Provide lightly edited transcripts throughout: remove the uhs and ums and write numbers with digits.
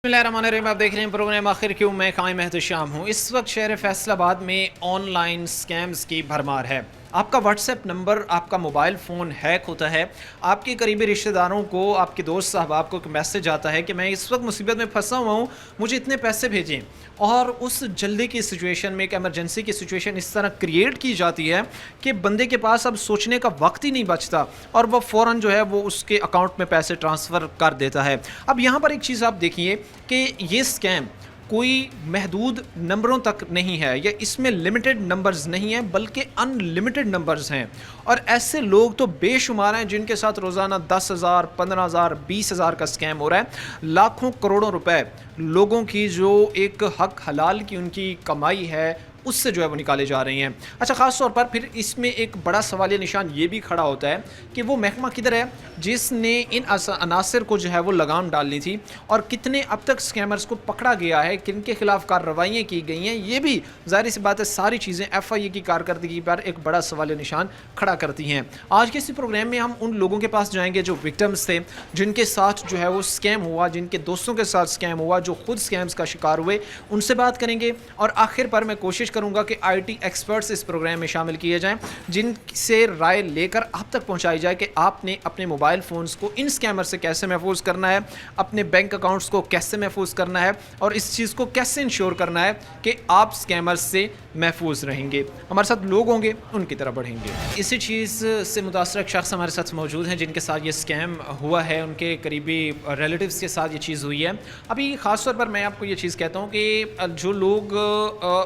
बिस्मिल्लाहिर्रहमानिर्रहीम। आप देख रहे हैं प्रोग्राम आखिर क्यों। मैं कायम एहतशाम हूँ। इस वक्त शहर फैसलाबाद में ऑनलाइन स्कैम्स की भरमार है। आपका व्हाट्सएप नंबर, आपका मोबाइल फ़ोन हैक होता है। आपके करीबी रिश्तेदारों को, आपके दोस्त साहबाब को एक मैसेज आता है कि मैं इस वक्त मुसीबत में फंसा हुआ हूँ, मुझे इतने पैसे भेजें। और उस जल्दी की सिचुएशन में, एक एमरजेंसी की सिचुएशन इस तरह क्रिएट की जाती है कि बंदे के पास अब सोचने का वक्त ही नहीं बचता और वह फ़ौरन जो है वो उसके अकाउंट में पैसे ट्रांसफ़र कर देता है। अब यहाँ पर एक चीज़ आप देखिए कि ये स्कैम कोई महदूद नंबरों तक नहीं है, या इसमें लिमिटेड नंबर्स नहीं हैं बल्कि अनलिमिटेड नंबर्स हैं। और ऐसे लोग तो बेशुमार हैं जिनके साथ रोज़ाना 10,000, 15,000, 20,000 का स्कैम हो रहा है। लाखों करोड़ों रुपए लोगों की जो एक हक हलाल की उनकी कमाई है उससे जो है वो निकाले जा रही हैं। अच्छा, ख़ास तौर पर फिर इसमें एक बड़ा सवालिया निशान ये भी खड़ा होता है कि वो महकमा किधर है जिसने इन अनासर को जो है वो लगाम डालनी थी, और कितने अब तक स्कैमर्स को पकड़ा गया है, किन के खिलाफ कार्रवाइयाँ की गई हैं। ये भी ज़ाहिर सी बात है सारी चीज़ें FIA की कारकर्दगी पर एक बड़ा सवालिया निशान खड़ा करती हैं। आज के इसी प्रोग्राम में हम उन लोगों के पास जाएंगे जो विक्टिम्स थे, जिनके साथ जो है वो स्कैम हुआ, जिनके दोस्तों के साथ स्कैम हुआ, जो खुद स्कैम्स का शिकार हुए, उनसे बात करेंगे। और आखिर पर मैं कोशिश करूंगा कि IT एक्सपर्ट्स इस प्रोग्राम में शामिल किए जाएं, जिनसे राय लेकर आप तक पहुंचाई जाए कि आपने अपने मोबाइल फ़ोन्स को इन स्कैमर से कैसे महफूज करना है, अपने बैंक अकाउंट्स को कैसे महफूज करना है, और इस चीज़ को कैसे इंश्योर करना है कि आप स्कैमर्स से महफूज रहेंगे। हमारे साथ लोग होंगे, उनकी तरफ बढ़ेंगे। इसी चीज़ से मुतासर एक शख्स हमारे साथ मौजूद हैं जिनके साथ ये स्कैम हुआ है, उनके करीबी रिलेटिव्स के साथ ये चीज़ हुई है। अभी ख़ास तौर पर मैं आपको ये चीज़ कहता हूँ कि जो लोग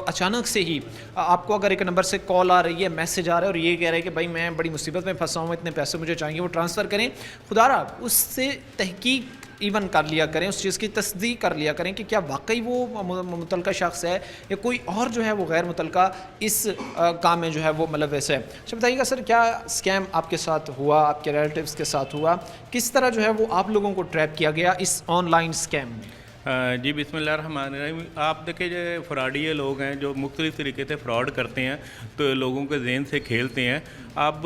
अचानक से ही आपको अगर एक नंबर से कॉल आ रही है, मैसेज आ रहा है और ये कह रहे हैं कि भाई मैं बड़ी मुसीबत में फंसा हूँ, इतने पैसे मुझे चाहिए, वो ट्रांसफ़र करें, खुदारा उससे तहकीक इवन कर लिया करें, उस चीज़ की तस्दीक कर लिया करें कि क्या वाकई वो मुतलका शख्स है या कोई और जो है वो गैर मुतलका इस काम में जो है वो मुलव्वस है। अच्छा बताइएगा सर, क्या स्कैम आपके साथ हुआ, आपके रिलेटिव्स के साथ हुआ, किस तरह जो है वो आप लोगों को ट्रैप किया गया इस ऑनलाइन स्कैम में? जी बिस्मिल्लाहिर्रहमानिर्रहीम। आप देखिए जो फ्रॉडिये लोग हैं जो मुख्तलिफ़ तरीके से फ्रॉड करते हैं, तो लोगों के ज़हन से खेलते हैं। अब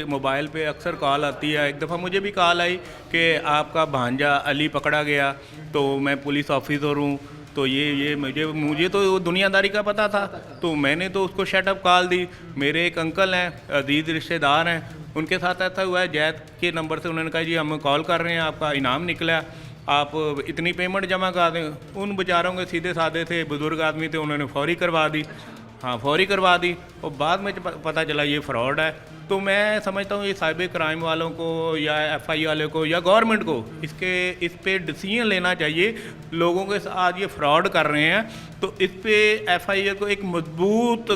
मोबाइल पे अक्सर कॉल आती है। एक दफ़ा मुझे भी कॉल आई कि आपका भांजा अली पकड़ा गया, तो मैं पुलिस ऑफिसर हूँ, तो ये मुझे तो दुनियादारी का पता था, तो मैंने तो उसको शटअप कॉल दी। मेरे एक अंकल हैं, अजीज़ रिश्तेदार हैं, उनके साथ ऐसा हुआ है। जैद के नंबर से उन्होंने कहा जी हम कॉल कर रहे हैं, आपका इनाम निकला, आप इतनी पेमेंट जमा कर दें। उन बेचारों के सीधे साधे थे, बुज़ुर्ग आदमी थे, उन्होंने फौरी करवा दी। हाँ, फौरी करवा दी, और बाद में पता चला ये फ्रॉड है। तो मैं समझता हूँ ये साइबर क्राइम वालों को या FI वालों को या गवर्नमेंट को इस पे डिसीजन लेना चाहिए। लोगों के साथ ये फ्रॉड कर रहे हैं, तो इस पे FIA को एक मजबूत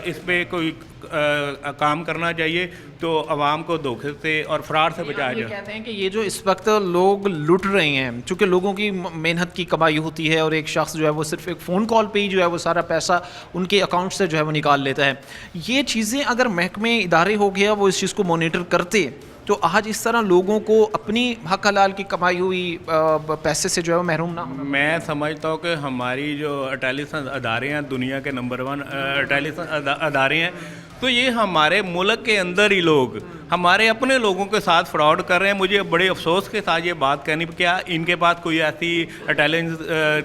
इस पे कोई काम करना चाहिए, तो आवाम को धोखे से और फ्रॉड से बचाया जाए। कहते हैं कि ये जो इस वक्त लोग लुट रहे हैं, चूँकि लोगों की मेहनत की कमाई होती है और एक शख्स जो है वो सिर्फ एक फ़ोन कॉल पे ही जो है वो सारा पैसा उनके अकाउंट से जो है वो निकाल लेता है। ये चीज़ें अगर महकमे इदारे हो गया वो इस चीज़ को मॉनिटर करते, तो आज इस तरह लोगों को अपनी हक हलाल की कमाई हुई पैसे से जो है वो महरूम ना होना। मैं समझता हूँ कि हमारी जो इंटेलिजेंस अदारे हैं, दुनिया के नंबर 1 इंटेलिजेंस अदारे हैं, तो ये हमारे मुल्क के अंदर ही लोग हमारे अपने लोगों के साथ फ्रॉड कर रहे हैं। मुझे बड़े अफसोस के साथ ये बात कहनी, क्या इनके पास कोई ऐसी इंटेलिजेंस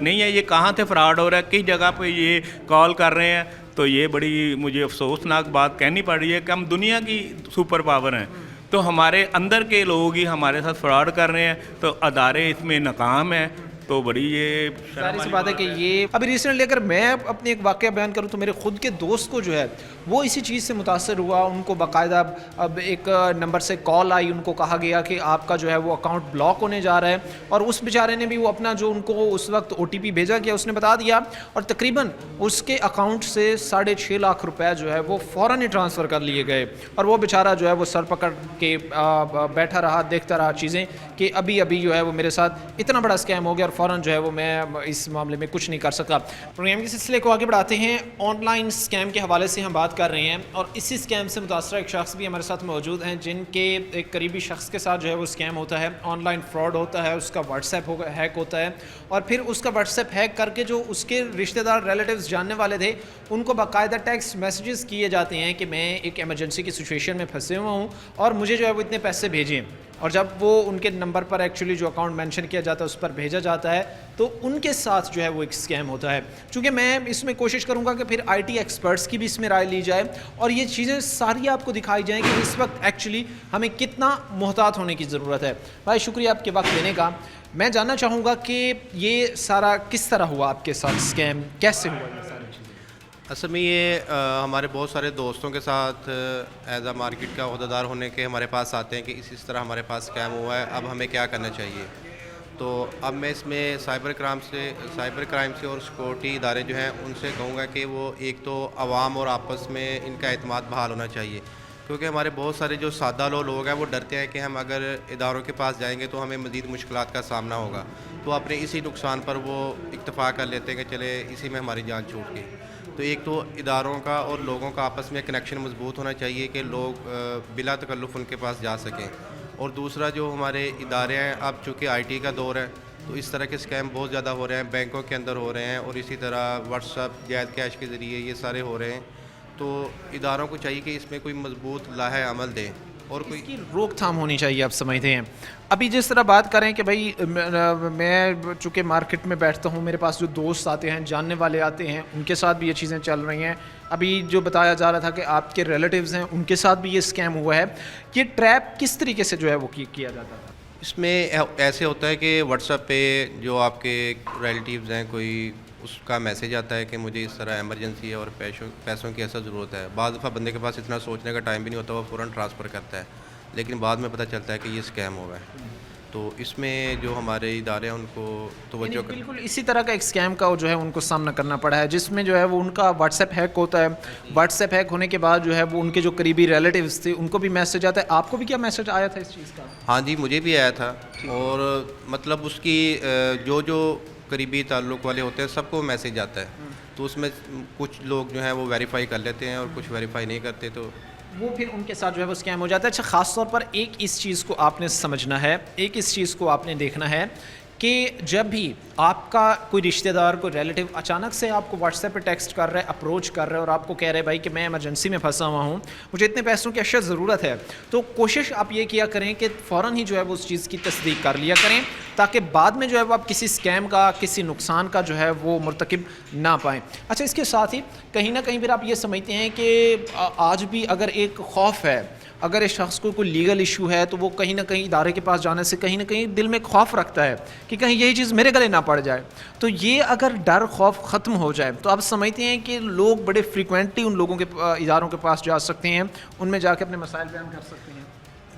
नहीं है? ये कहाँ से फ्रॉड हो रहा है, किस जगह पे ये कॉल कर रहे हैं? तो ये बड़ी मुझे अफसोसनाक बात कहनी पड़ रही है कि हम दुनिया की सुपर पावर हैं, तो हमारे अंदर के लोग ही हमारे साथ फ्रॉड कर रहे हैं, तो अदारे इसमें नाकाम हैं। तो बड़ी ये सारी सी बात है कि ये अभी रिसेंटली अगर मैं अपनी एक वाक़या बयान करूँ तो मेरे ख़ुद के दोस्त को जो है वो इसी चीज़ से मुतासर हुआ। उनको बाकायदा अब एक नंबर से कॉल आई, उनको कहा गया कि आपका जो है वो अकाउंट ब्लॉक होने जा रहा है, और उस बेचारे ने भी वो अपना जो उनको उस वक्त OTP भेजा गया उसने बता दिया, और तकरीबन उसके अकाउंट से 6.5 लाख रुपए जो है वो फ़ौरन ही ट्रांसफ़र कर लिए गए। और वो बेचारा जो है वो सर पकड़ के बैठा रहा, देखता रहा चीज़ें कि अभी अभी जो है वो मेरे साथ इतना बड़ा स्कैम हो गया, और फ़ौरन जो है वो मैं इस मामले में कुछ नहीं कर सका। प्रोग्राम के सिलसिले को आगे बढ़ाते हैं। ऑनलाइन स्कैम के हवाले से हम बात कर रहे हैं, और इसी स्कैम से मुतासर एक शख्स भी हमारे साथ मौजूद हैं जिनके एक करीबी शख्स के साथ जो है वो स्कैम होता है, ऑनलाइन फ्रॉड होता है, उसका व्हाट्सएप हैक होता है, और फिर उसका व्हाट्सएप हैक करके जो उसके रिश्तेदार रिलेटिव्स जानने वाले थे उनको बाकायदा टेक्स्ट मैसेजेस किए जाते हैं कि मैं एक एमरजेंसी की सिचुएशन में फंसे हुआ हूँ और मुझे जो है वो इतने पैसे भेजें। और जब वो उनके नंबर पर एक्चुअली जो अकाउंट मेंशन किया जाता है उस पर भेजा जाता है तो उनके साथ जो है वो एक स्कैम होता है। चूँकि मैं इसमें कोशिश करूँगा कि फिर IT एक्सपर्ट्स की भी इसमें राय ली जाए और ये चीज़ें सारी आपको दिखाई जाएँ कि इस वक्त एक्चुअली हमें कितना मोहतात होने की ज़रूरत है। भाई शुक्रिया आपके वक्त देने का। मैं जानना चाहूँगा कि ये सारा किस तरह हुआ आपके साथ, स्कैम कैसे हुआ ये सारी चीज़ें? असल में ये हमारे बहुत सारे दोस्तों के साथ एज अ मार्केट का अहदेदार होने के हमारे पास आते हैं कि इस तरह हमारे पास स्कैम हुआ है, अब हमें क्या करना चाहिए। तो अब मैं इसमें साइबर क्राइम से और सिक्योरिटी इदारे जो हैं उनसे कहूँगा कि वो एक तो आवाम और आपस में इनका एतमाद बहाल होना चाहिए, क्योंकि हमारे बहुत सारे जो सादा लोग हैं वो डरते हैं कि हम अगर इदारों के पास जाएंगे तो हमें मज़ीद मुश्किलात का सामना होगा, तो अपने इसी नुकसान पर वो इत्तफाक़ कर लेते हैं कि चले इसी में हमारी जान छूट गई। तो एक तो इदारों का और लोगों का आपस में कनेक्शन मजबूत होना चाहिए कि लोग बिला तकल्लुफ़ उनके पास जा सकें। और दूसरा जो हमारे इदारे हैं, अब चूँकि IT का दौर है तो इस तरह के स्कैम बहुत ज़्यादा हो रहे हैं, बैंकों के अंदर हो रहे हैं और इसी तरह व्हाट्सएप जायज़ कैश के ज़रिए ये सारे हो रहे हैं। तो इदारों को चाहिए कि इसमें कोई मजबूत लाहे अमल दें और कोई इसकी रोकथाम होनी चाहिए, आप समझते हैं। अभी जिस तरह बात करें कि भाई मैं चूँकि मार्केट में बैठता हूँ, मेरे पास जो दोस्त आते हैं, जानने वाले आते हैं, उनके साथ भी ये चीज़ें चल रही हैं। अभी जो बताया जा रहा था कि आपके रिलेटिव्स हैं, उनके साथ भी ये स्कैम हुआ है। ये ट्रैप किस तरीके से जो है वो किया जाता था? इसमें ऐसे होता है कि व्हाट्सएप पे जो आपके रिलेटिव्स हैं, कोई उसका मैसेज आता है कि मुझे इस तरह इमरजेंसी है और पैसों की ऐसा ज़रूरत है। बाद दफ़ा बंदे के पास इतना सोचने का टाइम भी नहीं होता, वो फ़ौरन ट्रांसफ़र करता है, लेकिन बाद में पता चलता है कि ये स्कैम हुआ है। तो इसमें जो हमारे इदारे हैं उनको तवज्जो कर बिल्कुल इसी तरह का एक स्कैम का जो है उनको सामना करना पड़ा है, जिसमें जो है वो उनका व्हाट्सएप हैक होता है। व्हाट्सएप हैक होने के बाद जो है वो उनके जो करीबी रिलेटिव्स थे उनको भी मैसेज आता है। आपको भी क्या मैसेज आया था इस चीज़ का? हाँ जी, मुझे भी आया था। और मतलब उसकी जो करीबी ताल्लुक़ वाले होते हैं सबको मैसेज आता है, तो उसमें कुछ लोग जो हैं वो वेरीफाई कर लेते हैं और कुछ वेरीफाई नहीं करते, तो वो फिर उनके साथ जो है वो स्कैम हो जाता है। अच्छा, ख़ास तौर पर एक इस चीज़ को आपने समझना है, एक इस चीज़ को आपने देखना है कि जब भी आपका कोई रिश्तेदार, कोई रिलेटिव अचानक से आपको व्हाट्सएप पे टेक्स्ट कर रहा है, अप्रोच कर रहा है और आपको कह रहे हैं भाई कि मैं इमरजेंसी में फंसा हुआ हूँ, मुझे इतने पैसों की अशद ज़रूरत है, तो कोशिश आप ये किया करें कि फ़ौरन ही जो है वो उस चीज़ की तस्दीक कर लिया करें, ताकि बाद में जो है वो आप किसी स्कैम का, किसी नुकसान का जो है वो मुर्तकिब ना पाएँ। अच्छा, इसके साथ ही कहीं ना कहीं फिर आप ये समझते हैं कि आज भी अगर एक खौफ है, अगर इस शख्स को कोई लीगल इशू है तो वो कहीं ना कहीं इदारे के पास जाने से कहीं ना कहीं दिल में खौफ रखता है कि कहीं यही चीज़ मेरे गले ना पड़ जाए। तो ये अगर डर खौफ ख़त्म हो जाए तो आप समझते हैं कि लोग बड़े फ्रीक्वेंटली उन लोगों के इदारों के पास जा सकते हैं, उनमें जाके अपने मसाइल बयान कर सकते हैं।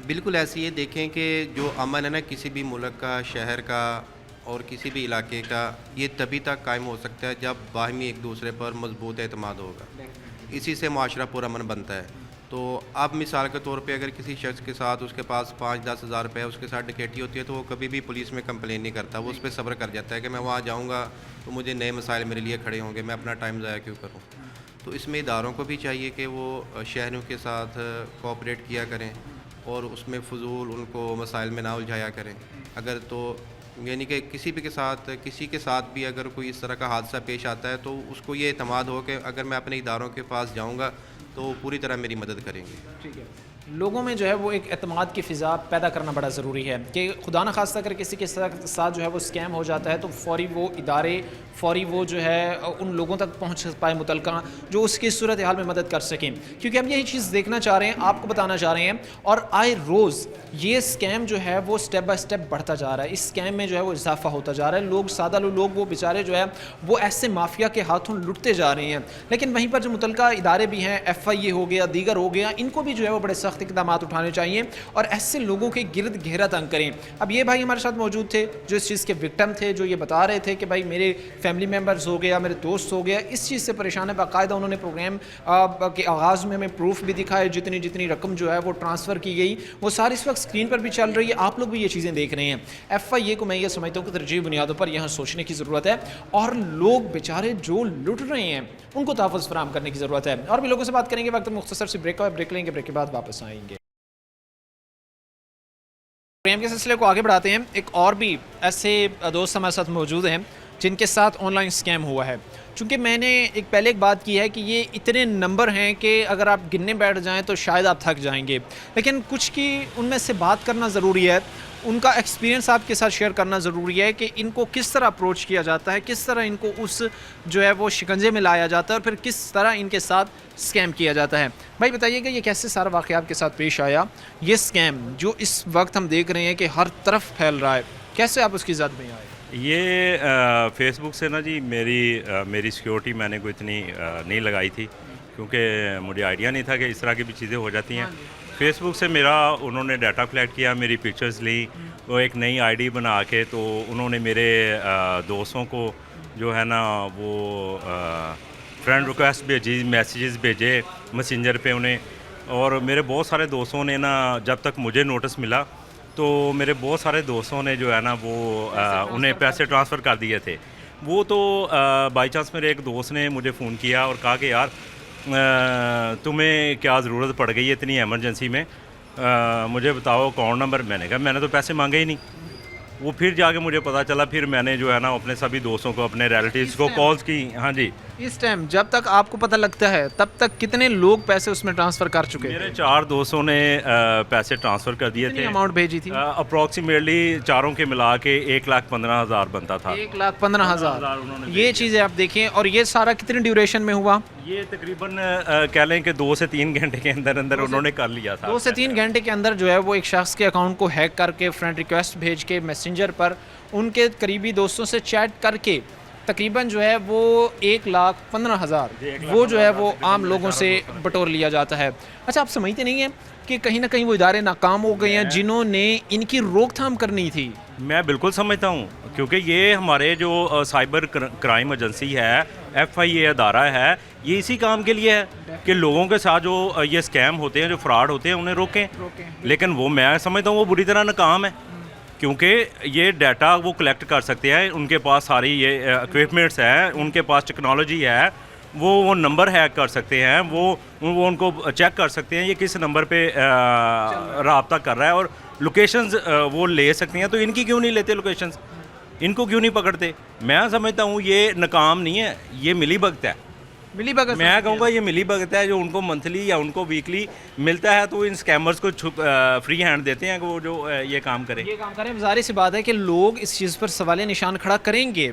बिल्कुल ऐसे ये देखें कि जो अमन है ना किसी भी मुल्क का, शहर का और किसी भी इलाके का, ये तभी तक कायम हो सकता है जब बाहमी एक दूसरे पर मजबूत एतमाद होगा। इसी से माशरा पुरअमन बनता है। तो अब मिसाल के तौर पे अगर किसी शख्स के साथ उसके पास 5-10 हज़ार रुपये उसके साथ डकैती होती है तो वो कभी भी पुलिस में कंप्लेन नहीं करता, वो उस पर सब्र कर जाता है कि मैं वहाँ जाऊँगा तो मुझे नए मसाइल मेरे लिए खड़े होंगे, मैं अपना टाइम ज़ाया क्यों करूँ। तो इसमें इदारों को भी चाहिए कि वो शहरियों के साथ कोऑपरेट किया करें और उसमें फ़ुज़ूल उनको मसाइल में ना उलझाया करें। अगर तो यानी कि किसी के साथ भी अगर कोई इस तरह का हादसा पेश आता है तो उसको ये एतमाद हो कि अगर मैं अपने इदारों के पास जाऊँगा तो वो पूरी तरह मेरी मदद करेंगे। ठीक है, लोगों में जो है वो एक एतमाद की फ़िज़ा पैदा करना बड़ा ज़रूरी है कि खुदा न खास्ता अगर किसी के साथ जो है वो स्कैम हो जाता है तो फ़ौरी वो इदारे, फ़ौरी वो जो है उन लोगों तक पहुंच पाए मुतलका जो उसकी सूरत हाल में मदद कर सकें, क्योंकि हम यही चीज़ देखना चाह रहे हैं, आपको बताना चाह रहे हैं। और आए रोज़ ये स्कैम जो है वो स्टेप बाय स्टेप बढ़ता जा रहा है, इस स्कैम में जो है वो इजाफा होता जा रहा है। लोग, सादा लोग, वो बेचारे जो है वो ऐसे माफिया के हाथों लुटते जा रहे हैं। लेकिन वहीं पर जो मुतलका इदारे भी हैं, FIA हो गया, दीगर हो गया, इनको भी जो है वो बड़े सख्त इक़दाम उठाने चाहिए और ऐसे लोगों के गिरद घेरा तंग करें। अब ये भाई हमारे साथ मौजूद थे जो इस चीज़ के विक्टिम थे, जो ये बता रहे थे कि भाई मेरे फैमिली मेम्बर्स हो गया, मेरे दोस्त हो गया, इस चीज़ से परेशान है। बाकायदा उन्होंने प्रोग्राम के आगाज़ में हमें प्रूफ भी दिखाए, जितनी रकम जो है वो ट्रांसफ़र की गई वो सारी इस वक्त स्क्रीन पर भी चल रही है, आप लोग भी ये चीज़ें देख रहे हैं। FIA को मैं ये समझता हूँ कि तरजीह बुनियादों पर यहाँ सोचने की ज़रूरत है और लोग बेचारे जो लुट रहे हैं उनको तहफ़्फ़ुज़ फराहम करने की ज़रूरत है। और भी लोगों से बात करेंगे, वक्त मुख्तसर से ब्रेक लेंगे, ब्रेक के बाद वापस आएंगे। प्रेम के सिलसिले को आगे बढ़ाते हैं। एक और भी ऐसे दोस्त हमारे साथ मौजूद हैं जिनके साथ ऑनलाइन स्कैम हुआ है। चूँकि मैंने पहले एक बात की है कि ये इतने नंबर हैं कि अगर आप गिनने बैठ जाएँ तो शायद आप थक जाएंगे, लेकिन कुछ की उनमें से बात करना ज़रूरी है, उनका एक्सपीरियंस आपके साथ शेयर करना ज़रूरी है कि इनको किस तरह अप्रोच किया जाता है, किस तरह इनको उस जो है वो शिकंजे में लाया जाता है और फिर किस तरह इनके साथ स्कैम किया जाता है। भाई बताइएगा, ये कैसे सारा वाक़या आपके साथ पेश आया? ये स्कैम जो इस वक्त हम देख रहे हैं कि हर तरफ फैल रहा है, कैसे आप उसकी ज़द में आए? ये फेसबुक से ना जी मेरी सिक्योरिटी मैंने कोई इतनी नहीं लगाई थी, क्योंकि मुझे आइडिया नहीं था कि इस तरह की भी चीज़ें हो जाती हैं। फेसबुक से मेरा उन्होंने डाटा कलेक्ट किया, मेरी पिक्चर्स ली, वो एक नई आईडी बना के तो उन्होंने मेरे दोस्तों को जो है ना वो फ्रेंड रिक्वेस्ट भेजी, मैसेजेस भेजे मैसेंजर पे उन्हें। और मेरे बहुत सारे दोस्तों ने ना, जब तक मुझे नोटिस मिला तो मेरे बहुत सारे दोस्तों ने जो है ना वो उन्हें पैसे ट्रांसफ़र कर दिए थे। वो तो बाई चांस मेरे एक दोस्त ने मुझे फ़ोन किया और कहा कि यार तुम्हें क्या ज़रूरत पड़ गई है इतनी एमरजेंसी में, मुझे बताओ अकाउंट नंबर। मैंने कहा मैंने तो पैसे मांगे ही नहीं। वो फिर जाके मुझे पता चला, फिर मैंने जो है ना अपने सभी दोस्तों को, अपने रिलेटिव्स को कॉल्स की। हाँ जी, इस टाइम जब तक आपको पता लगता है तब तक कितने लोग पैसे उसमें ट्रांसफ़र कर चुके मेरे थे? 4 दोस्तों ने पैसे ट्रांसफ़र कर दिए कितनी थे। अमाउंट भेजी थी? अप्रॉक्सीमेटली चारों के मिला के 1,15,000 बनता था। 1,15,000। उन्होंने ये चीज़ें आप देखें, और ये सारा कितनी ड्यूरेशन में हुआ? ये तकरीबन कह लें कि 2 से 3 घंटे के अंदर अंदर उन्होंने कर लिया था। 2 से 3 घंटे के अंदर जो है वो एक शख्स के अकाउंट को हैक करके, फ्रेंड रिक्वेस्ट भेज के, मैसेंजर पर उनके करीबी दोस्तों से चैट करके तकरीबन जो है वो 1,15,000 वो जो है वो आम लोगों से बटोर लिया जाता है। अच्छा, आप समझते नहीं हैं कि कहीं ना कहीं वो इदारे नाकाम हो गए हैं जिन्होंने इनकी रोकथाम करनी थी? मैं बिल्कुल समझता हूँ, क्योंकि ये हमारे जो साइबर क्राइम एजेंसी है, FIA अदारा है, ये इसी काम के लिए है कि लोगों के साथ जो ये स्कैम होते हैं, जो फ्रॉड होते हैं, उन्हें रोकें। लेकिन वो मैं समझता हूँ वो बुरी तरह नाकाम है, क्योंकि ये डाटा वो कलेक्ट कर सकते हैं, उनके पास सारी ये इक्विपमेंट्स हैं, उनके पास टेक्नोलॉजी है, वो नंबर हैक कर सकते हैं, वो उनको चेक कर सकते हैं ये किस नंबर पे रब्ता कर रहा है, और लोकेशंस वो ले सकते हैं। तो इनकी क्यों नहीं लेते लोकेशंस? इनको क्यों नहीं पकड़ते? मैं समझता हूँ ये नाकाम नहीं है, ये मिलीभगत है। मिलीभगत मैं कहूँगा ये मिलीभगत है, जो उनको मंथली या उनको वीकली मिलता है तो इन स्कैमर्स को फ्री हैंड देते हैं कि वो जो ये काम करें। ये काम करें। ज़ाहिर सी बात है कि लोग इस चीज़ पर सवालिया निशान खड़ा करेंगे।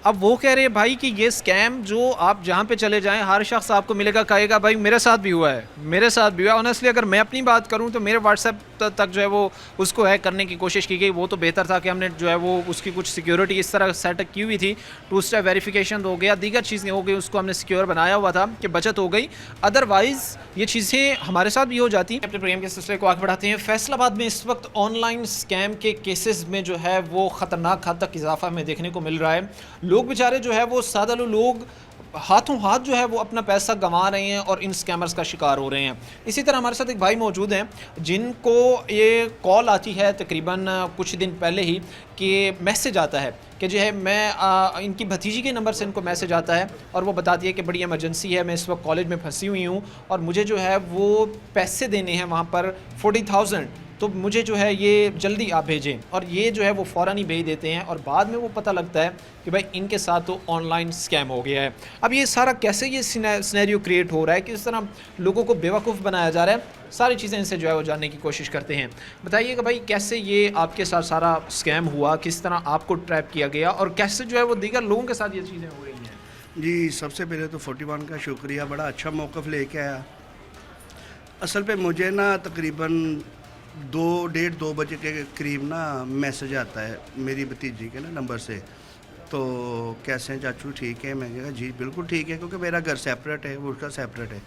अब वो कह रहे हैं भाई कि ये स्कैम जो आप जहाँ पे चले जाएं हर शख्स आपको मिलेगा, कहेगा भाई मेरे साथ भी हुआ है, मेरे साथ भी हुआ है। ऑनेस्टली अगर मैं अपनी बात करूं तो मेरे व्हाट्सएप तक जो है वो उसको हैक करने की कोशिश की गई। वो तो बेहतर था कि हमने जो है वो उसकी कुछ सिक्योरिटी इस तरह सेटअप की हुई थी, 2 स्टेप वेरिफिकेशन हो गया, दीगर चीज़ें हो गई, उसको हमने सिक्योर बनाया हुआ था कि बचत हो गई। अदरवाइज़ ये चीज़ें हमारे साथ भी हो जाती। अपने प्रोग्राम के सिलसिले को आगे बढ़ाते हैं। फैसलाबाद में इस वक्त ऑनलाइन स्कैम के केसेस में जो है वो ख़तरनाक हद तक इजाफा हमें देखने को मिल रहा है। लोग बेचारे जो है वो सादा लोग हाथों हाथ जो है वो अपना पैसा गंवा रहे हैं और इन स्कैमर्स का शिकार हो रहे हैं। इसी तरह हमारे साथ एक भाई मौजूद हैं जिनको ये कॉल आती है तकरीबन कुछ दिन पहले ही कि मैसेज आता है कि जो है मैं इनकी भतीजी के नंबर से इनको मैसेज आता है और वो बताती है कि बड़ी इमरजेंसी है, मैं इस वक्त कॉलेज में फंसी हुई हूँ और मुझे जो है वो पैसे देने हैं वहाँ पर 40,000, तो मुझे जो है ये जल्दी आप भेजें। और ये जो है वो फ़ौरन ही भेज देते हैं और बाद में वो पता लगता है कि भाई इनके साथ तो ऑनलाइन स्कैम हो गया है। अब ये सारा कैसे ये सिनेरियो क्रिएट हो रहा है, किस तरह लोगों को बेवकूफ़ बनाया जा रहा है, सारी चीज़ें इनसे जो है वो जानने की कोशिश करते हैं। बताइएगा भाई कैसे ये आपके साथ सारा स्कैम हुआ, किस तरह आपको ट्रैप किया गया और कैसे जो है वो दीगर लोगों के साथ ये चीज़ें हो रही हैं? जी, सबसे पहले तो 41 का शुक्रिया, बड़ा अच्छा मौक़िफ़ लेके आया। असल पे मुझे ना तकरीबन 2 बजे के करीब ना मैसेज आता है मेरी भतीजी के ना नंबर से। तो कैसे हैं चाचू, ठीक है? मैंने कहा जी बिल्कुल ठीक है, क्योंकि मेरा घर सेपरेट है, वो उसका सेपरेट है।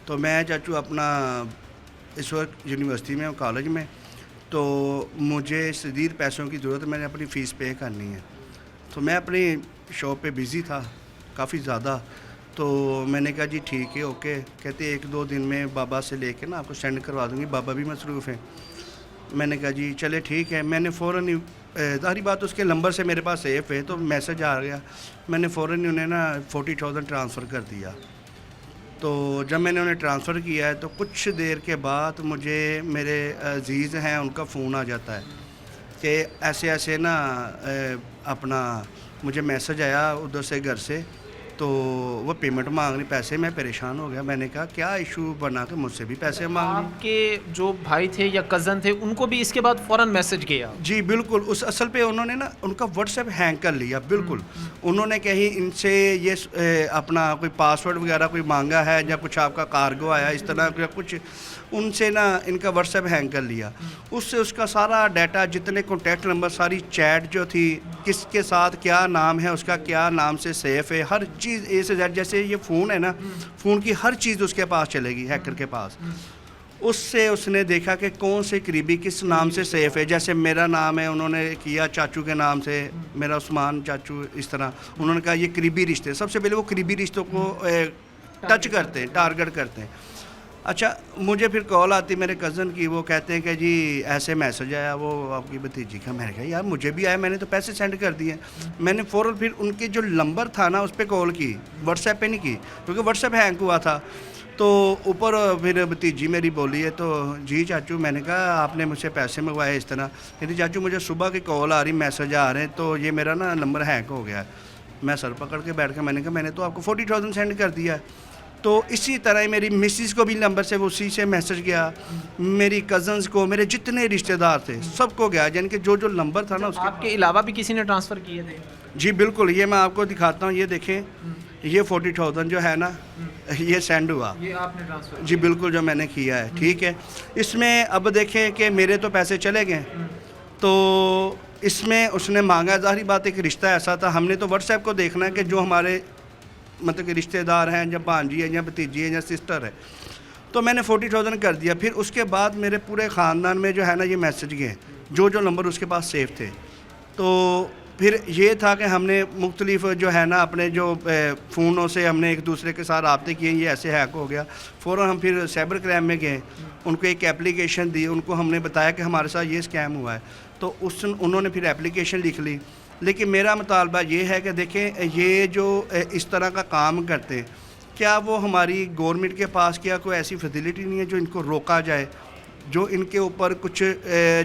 तो मैं चाचू अपना इस वक्त यूनिवर्सिटी में हूँ, कॉलेज में, तो मुझे शदीद पैसों की ज़रूरत है, मैंने अपनी फ़ीस पे करनी है। तो मैं अपनी शॉप पे बिज़ी था काफ़ी ज़्यादा, तो मैंने कहा जी ठीक है ओके। कहते 1-2 दिन में बाबा से लेके ना आपको सेंड करवा दूँगी, बाबा भी मसरूफ़ हैं। मैंने कहा जी चले ठीक है। मैंने फ़ौरन ही ज़ाहिर बात उसके नंबर से मेरे पास सेफ़ है तो मैसेज आ गया, मैंने फ़ौरन ही उन्हें ना 40,000 ट्रांसफ़र कर दिया। तो जब मैंने उन्हें ट्रांसफ़र किया है तो कुछ देर के बाद मुझे मेरे अजीज़ हैं उनका फ़ोन आ जाता है कि ऐसे ऐसे ना अपना मुझे मैसेज आया उधर से घर से, तो वो पेमेंट मांग रही पैसे। मैं परेशान हो गया, मैंने कहा क्या इशू बना के मुझसे भी पैसे मांग रही। आपके जो भाई थे या कज़न थे उनको भी इसके बाद फ़ौरन मैसेज किया? जी बिल्कुल, उस असल पे उन्होंने ना उनका व्हाट्सएप हैंग कर लिया बिल्कुल। उन्होंने कहीं इनसे ये अपना कोई पासवर्ड वगैरह कोई मांगा है या कुछ आपका कार्गो आया इस तरह का कुछ, उनसे ना इनका व्हाट्सएप हैंग कर लिया। उससे उसका सारा डाटा, जितने कॉन्टैक्ट नंबर, सारी चैट जो थी, किसके साथ क्या नाम है उसका, क्या नाम से सेफ है, हर चीज़ ए से जेड। जैसे ये फ़ोन है ना, फ़ोन की हर चीज़ उसके पास चलेगी, हैकर के पास। उससे उसने देखा कि कौन से करीबी किस नाम से सेफ़ है। जैसे मेरा नाम है, उन्होंने किया चाचू के नाम से, मेरा उस्मान चाचू, इस तरह उन्होंने कहा ये करीबी रिश्ते। सबसे पहले वो करीबी रिश्तों को टच करते हैं, टारगेट करते हैं। अच्छा, मुझे फिर कॉल आती मेरे कज़न की, वो कहते हैं कि जी ऐसे मैसेज आया वो आपकी भतीजी का। मैंने कहा यार मुझे भी आया, मैंने तो पैसे सेंड कर दिए। मैंने फ़ौरन फिर उनके जो नंबर था ना उस पर कॉल की, व्हाट्सएप पे नहीं की, क्योंकि व्हाट्सएप हैंग हुआ था। तो ऊपर फिर भतीजी मेरी बोली है, तो जी चाचू, मैंने कहा आपने मुझसे पैसे मंगवाए इस तरह। कहती चाचू मुझे सुबह की कॉल आ रही, मैसेज आ रहे हैं, तो ये मेरा ना नंबर हैंग हो गया है। मैं सर पकड़ के बैठ के मैंने कहा मैंने तो आपको 40,000 सेंड कर दिया है। तो इसी तरह मेरी मिसिस को भी नंबर से उसी से मैसेज गया, मेरी कज़न्स को, मेरे जितने रिश्तेदार थे सबको गया, यानी कि जो जो नंबर था ना उसके। आपके अलावा भी किसी ने ट्रांसफ़र किए थे? जी बिल्कुल, ये मैं आपको दिखाता हूँ, ये देखें, ये 40,000 जो है ना ये सेंड हुआ, ये आपने ट्रांसफ़र? जी बिल्कुल, जो मैंने किया है। ठीक है, इसमें अब देखें कि मेरे तो पैसे चले गए, तो इसमें उसने मांगा, ज़ाहिर बात एक रिश्ता ऐसा था, हमने तो व्हाट्सएप को देखना है कि जो हमारे मतलब कि रिश्तेदार हैं, या भांजी है या भतीजी है या सिस्टर है। तो मैंने 40,000 कर दिया। फिर उसके बाद मेरे पूरे ख़ानदान में जो है ना ये मैसेज गए, जो जो नंबर उसके पास सेव थे। तो फिर ये था कि हमने मुख्तलिफ जो है ना अपने जो फ़ोनों से हमने एक दूसरे के साथ रब्ते किए, ये ऐसे हैक हो गया। फ़ौरन हम फिर साइबर क्राइम में गए, उनको एक एप्लीकेशन दी, उनको हमने बताया कि हमारे साथ ये स्कैम हुआ है। तो उन्होंने फिर एप्लीकेशन लिख ली। लेकिन मेरा मुतालबा ये है कि देखें, ये जो इस तरह का काम करते हैं, क्या वो हमारी गवर्नमेंट के पास क्या कोई ऐसी फैसिलिटी नहीं है जो इनको रोका जाए, जो इनके ऊपर कुछ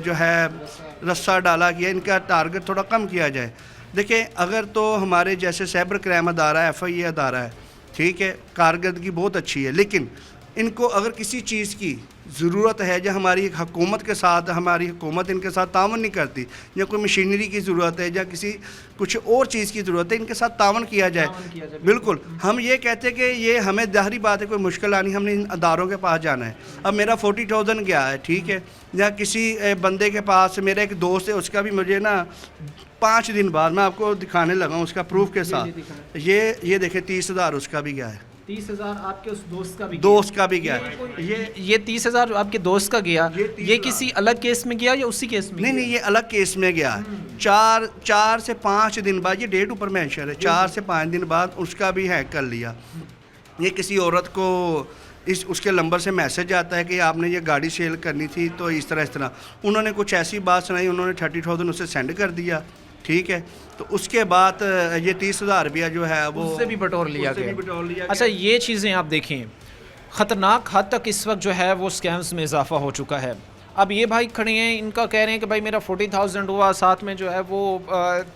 जो है रस्सा डाला गया, इनका टारगेट थोड़ा कम किया जाए। देखें, अगर तो हमारे जैसे साइबर क्राइम अदारा है, FIA अदारा है, ठीक है, कारकर्दगी बहुत अच्छी है, लेकिन इनको अगर किसी चीज़ की ज़रूरत है, या हमारी हुकूमत के साथ, हमारी हुकूमत इनके साथ तावन नहीं करती, या कोई मशीनरी की ज़रूरत है, या किसी कुछ और चीज़ की ज़रूरत है, इनके साथ तावन किया जाए। बिल्कुल, हम ये कहते हैं कि ये हमें ज़ाहिरी बात है कोई मुश्किल आनी, हमने इन अदारों के पास जाना है। अब मेरा 40,000 गया है, ठीक है, या किसी बंदे के पास, मेरा एक दोस्त है, उसका भी मुझे ना 5 दिन बाद मैं आपको दिखाने लगा हूँ उसका प्रूफ के साथ। ये देखें 30,000 उसका भी गया है। 30,000 आपके उस दोस्त का भी? दोस्त का भी गया है। ये 30,000 आपके दोस्त का गया, ये किसी अलग केस में गया या उसी केस में? नहीं, ये अलग केस में गया है। 4 से 5 दिन बाद, ये डेट ऊपर मेंशन है, 4 से 5 दिन बाद उसका भी हैक कर लिया। ये किसी औरत को उसके नंबर से मैसेज आता है कि आपने ये गाड़ी सेल करनी थी, तो इस तरह उन्होंने कुछ ऐसी बात सुनाई, उन्होंने 30,000 उसे सेंड कर दिया। ठीक है, तो उसके बाद ये 30,000 रुपया जो है वो उससे भी बटोर लिया गया। अच्छा, ये चीज़ें आप देखें, ख़तरनाक हद तक इस वक्त जो है वो स्कैम्स में इजाफा हो चुका है। अब ये भाई खड़े हैं, इनका कह रहे हैं कि भाई मेरा 40,000 हुआ, साथ में जो है वो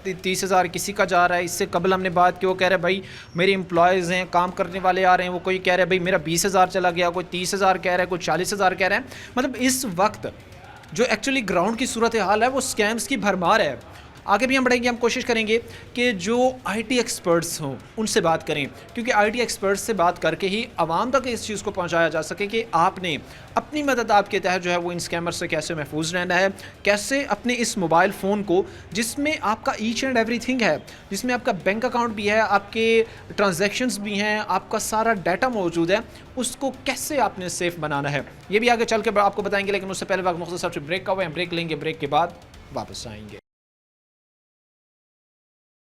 30,000 किसी का जा रहा है। इससे कबल हमने बात की, वो कह रहे हैं भाई मेरे एम्प्लॉयज़ हैं, काम करने वाले आ रहे हैं, वो कोई कह रहे हैं भाई मेरा 20,000 चला गया, कोई 30,000 कह रहा है, कोई 40,000 कह रहा है। मतलब इस वक्त जो एक्चुअली ग्राउंड की सूरत हाल है वो स्कैम्स की भरमार है। आगे भी हम बढ़ेंगे, हम कोशिश करेंगे कि जो IT एक्सपर्ट्स हों उनसे बात करें, क्योंकि IT एक्सपर्ट्स से बात करके ही आवाम तक इस चीज़ को पहुंचाया जा सके कि आपने अपनी मदद आपके तहत जो है वो इन स्कैमर से कैसे महफूज रहना है, कैसे अपने इस मोबाइल फ़ोन को, जिसमें आपका ईच एंड एवरीथिंग है, जिसमें आपका बैंक अकाउंट भी है, आपके ट्रांजैक्शंस भी हैं, आपका सारा डाटा मौजूद है, उसको कैसे आपने सेफ़ बनाना है, ये भी आगे चल के आपको बताएंगे। लेकिन उससे पहले वक्त मुख्तसर से ब्रेक का हुआ है, हम ब्रेक लेंगे, ब्रेक के बाद वापस आएंगे।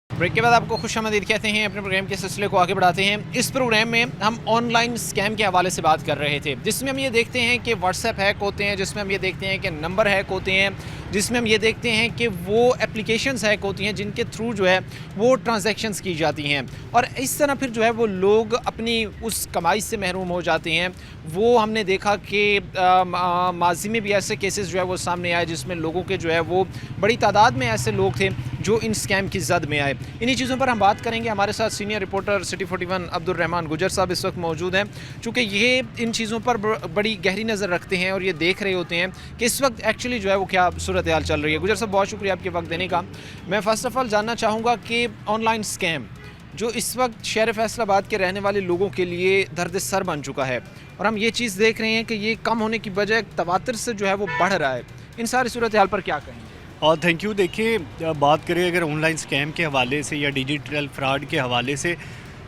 ब्रेक के बाद आपको खुशामदीद कहते हैं, अपने प्रोग्राम के सिलसिले को आगे बढ़ाते हैं। इस प्रोग्राम में हम ऑनलाइन स्कैम के हवाले से बात कर रहे थे, जिसमें हम ये देखते हैं कि व्हाट्सएप हैक होते हैं, जिसमें हम ये देखते हैं कि नंबर हैक होते हैं, जिसमें हम ये देखते हैं कि वो एप्लीकेशंस हैक होती हैं जिनके थ्रू जो है वो ट्रांजैक्शंस की जाती हैं, और इस तरह फिर जो है वो लोग अपनी उस कमाई से महरूम हो जाते हैं। वो हमने देखा कि माजी में भी ऐसे केसेस जो है वो सामने आए, जिसमें लोगों के जो है वो बड़ी तादाद में ऐसे लोग थे जो इन स्कैम की जद में आए। इन्हीं चीज़ों पर हम बात करेंगे। हमारे साथ senior reporter city 41 Abdul Rahman गुजर साहब इस वक्त मौजूद हैं, चूँकि ये इन चीज़ों पर बड़ी गहरी नज़र रखते हैं और ये देख रहे होते हैं कि इस वक्त एक्चुअली जो है वो क्या सूरत हाल चल रही है। गुजर साहब, बहुत शुक्रिया आपके वक्त देने का। मैं फ़र्स्ट ऑफ़ ऑल जानना चाहूँगा कि ऑनलाइन स्कैम जो इस वक्त शहर फैसलाबाद के रहने वाले लोगों के लिए दर्द सर बन चुका है और हम ये चीज़ देख रहे हैं कि ये कम होने की बजाय तवातर से जो है वो बढ़ रहा है, इन सारी सूरत हाल पर क्या कहेंगे? और थैंक यू। देखिए, बात करें अगर ऑनलाइन स्कैम के हवाले से या डिजिटल फ्रॉड के हवाले से,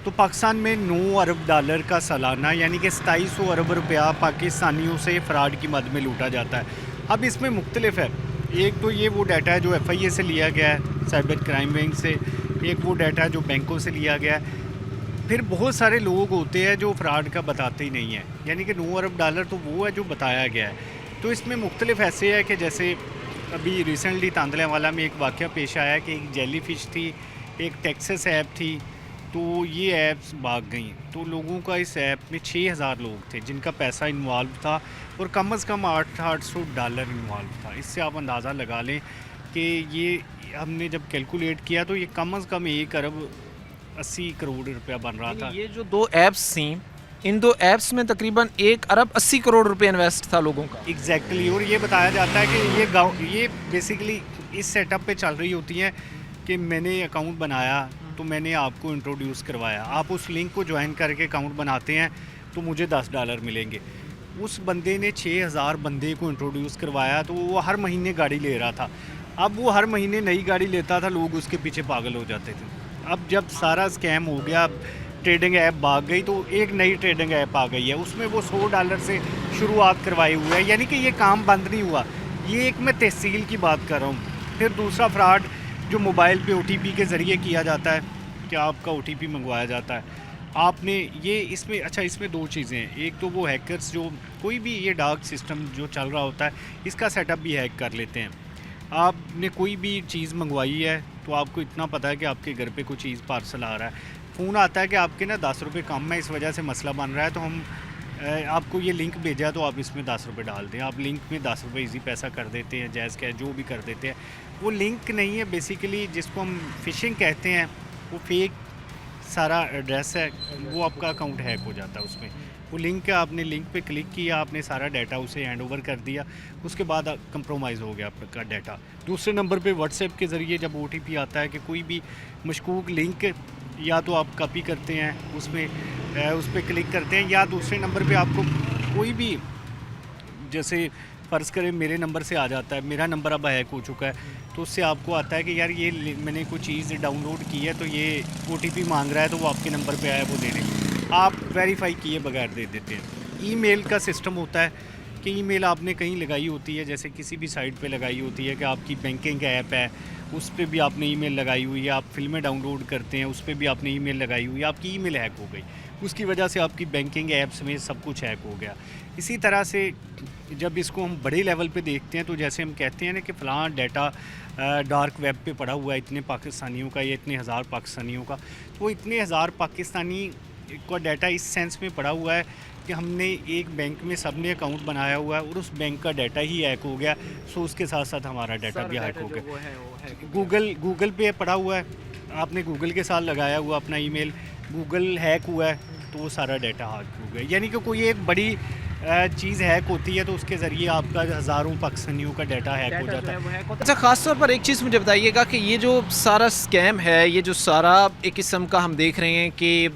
तो पाकिस्तान में 9 अरब डॉलर का सालाना यानी कि 2700 अरब रुपया पाकिस्तानियों से फ़्रॉड की मद में लूटा जाता है। अब इसमें मुख्तलिफ है, एक तो ये वो डाटा है जो FIA से लिया गया है, साइबर क्राइम विंग से, एक वो डाटा है जो बैंकों से लिया गया है, फिर बहुत सारे लोग होते हैं जो फ्रॉड का बताते ही नहीं हैं, यानी कि 9 अरब डॉलर तो वो है जो बताया गया है। तो इसमें मुख्तलिफ ऐसे है कि जैसे अभी रिसेंटली तांदलेवाला में एक वाक़या पेश आया कि एक जेली फ़िश थी, एक टेक्सस ऐप थी, तो ये ऐप्स भाग गई। तो लोगों का इस ऐप में 6000 लोग थे जिनका पैसा इन्वॉल्व था और कम से कम 800 डॉलर इन्वॉल्व था। इससे आप अंदाज़ा लगा लें कि ये हमने जब कैलकुलेट किया तो ये कम से कम 1 अरब 80 करोड़ रुपया बन रहा था। ये जो 2 ऐप्स थी, इन 2 ऐप्स में तकरीबन 1 अरब 80 करोड़ रुपए इन्वेस्ट था लोगों का। एग्जैक्टली। और ये बताया जाता है कि ये बेसिकली इस सेटअप पे चल रही होती हैं कि मैंने अकाउंट बनाया तो मैंने आपको इंट्रोड्यूस करवाया, आप उस लिंक को ज्वाइन करके अकाउंट बनाते हैं तो मुझे $10 मिलेंगे। उस बंदे ने 6000 बंदे को इंट्रोड्यूस करवाया तो वो हर महीने गाड़ी ले रहा था। अब वो हर महीने नई गाड़ी लेता था, लोग उसके पीछे पागल हो जाते थे। अब जब सारा स्कैम हो गया, ट्रेडिंग ऐप भाग गई, तो एक नई ट्रेडिंग ऐप आ गई है, उसमें वो $100 से शुरुआत करवाई हुई है, यानी कि ये काम बंद नहीं हुआ। ये एक मैं तहसील की बात कर रहा हूँ। फिर दूसरा फ्रॉड जो मोबाइल पे OTP के ज़रिए किया जाता है कि आपका OTP मंगवाया जाता है, आपने ये इसमें अच्छा इसमें 2 चीज़ें हैं। एक तो वो हैकर्स जो कोई भी ये डार्क सिस्टम जो चल रहा होता है इसका सेटअप भी हैक कर लेते हैं। आपने कोई भी चीज़ मंगवाई है तो आपको इतना पता है कि आपके घर पे कोई चीज़ पार्सल आ रहा है, फ़ोन आता है कि आपके ना 10 रुपये कम है, इस वजह से मसला बन रहा है, तो हम आपको ये लिंक भेजा तो आप इसमें 10 रुपये डाल दें। आप लिंक में 10 रुपये ईजी पैसा कर देते हैं, जायज़ कैश जो भी कर देते हैं। वो लिंक नहीं है, बेसिकली जिसको हम फ़िशिंग कहते हैं, वो फेक सारा एड्रेस है, वो आपका अकाउंट हैक हो जाता है उसमें। वो लिंक है, आपने लिंक पे क्लिक किया, आपने सारा डाटा उसे हैंड ओवर कर दिया, उसके बाद कंप्रोमाइज़ हो गया आपका डाटा। दूसरे नंबर पे व्हाट्सएप के ज़रिए जब OTP आता है कि कोई भी मशकूक लिंक या तो आप कॉपी करते हैं उसमें उस पर क्लिक करते हैं, या दूसरे नंबर पे आपको कोई भी जैसे फ़र्ज़ करें मेरे नंबर से आ जाता है, मेरा नंबर अब हैक हो चुका है, तो उससे आपको आता है कि यार ये मैंने कोई चीज़ डाउनलोड की है तो ये OTP मांग रहा है, तो वो आपके नंबर पे आया वो दे दें। आप वेरीफाई किए बगैर दे देते हैं। ईमेल का सिस्टम होता है कि ईमेल आपने कहीं लगाई होती है, जैसे किसी भी साइट पे लगाई होती है कि आपकी बैंकिंग ऐप है, उस पर भी आपने ईमेल लगाई हुई है, आप फिल्में डाउनलोड करते हैं उस पर भी आपने ईमेल लगाई हुई है, आपकी ईमेल हैक हो गई, उसकी वजह से आपकी बैंकिंग ऐप्स में सब कुछ हैक हो गया। इसी तरह से जब इसको हम बड़े लेवल पे देखते हैं तो जैसे हम कहते हैं ना कि फ़लाँ डाटा डार्क वेब पे पड़ा हुआ है इतने पाकिस्तानियों का या इतने हज़ार पाकिस्तानियों का, तो इतने हज़ार पाकिस्तानी का डाटा इस सेंस में पड़ा हुआ है कि हमने एक बैंक में सब ने अकाउंट बनाया हुआ है और उस बैंक का डाटा ही हैक हो गया, सो उसके साथ साथ हमारा डाटा भी हैक हो गया। गूगल पे पड़ा हुआ है, आपने गूगल के साथ लगाया हुआ अपना ईमेल, गूगल हैक हुआ है तो वो सारा डाटा हैक हो गया। यानी कि कोई एक बड़ी चीज़ हैक होती है तो उसके ज़रिए आपका हज़ारों पाकिस्तानियों का डाटा हैक हो जाता है। अच्छा, ख़ास तौर पर एक चीज़ मुझे बताइएगा कि ये जो सारा स्कैम है, ये जो सारा एक किस्म का हम देख रहे हैं कि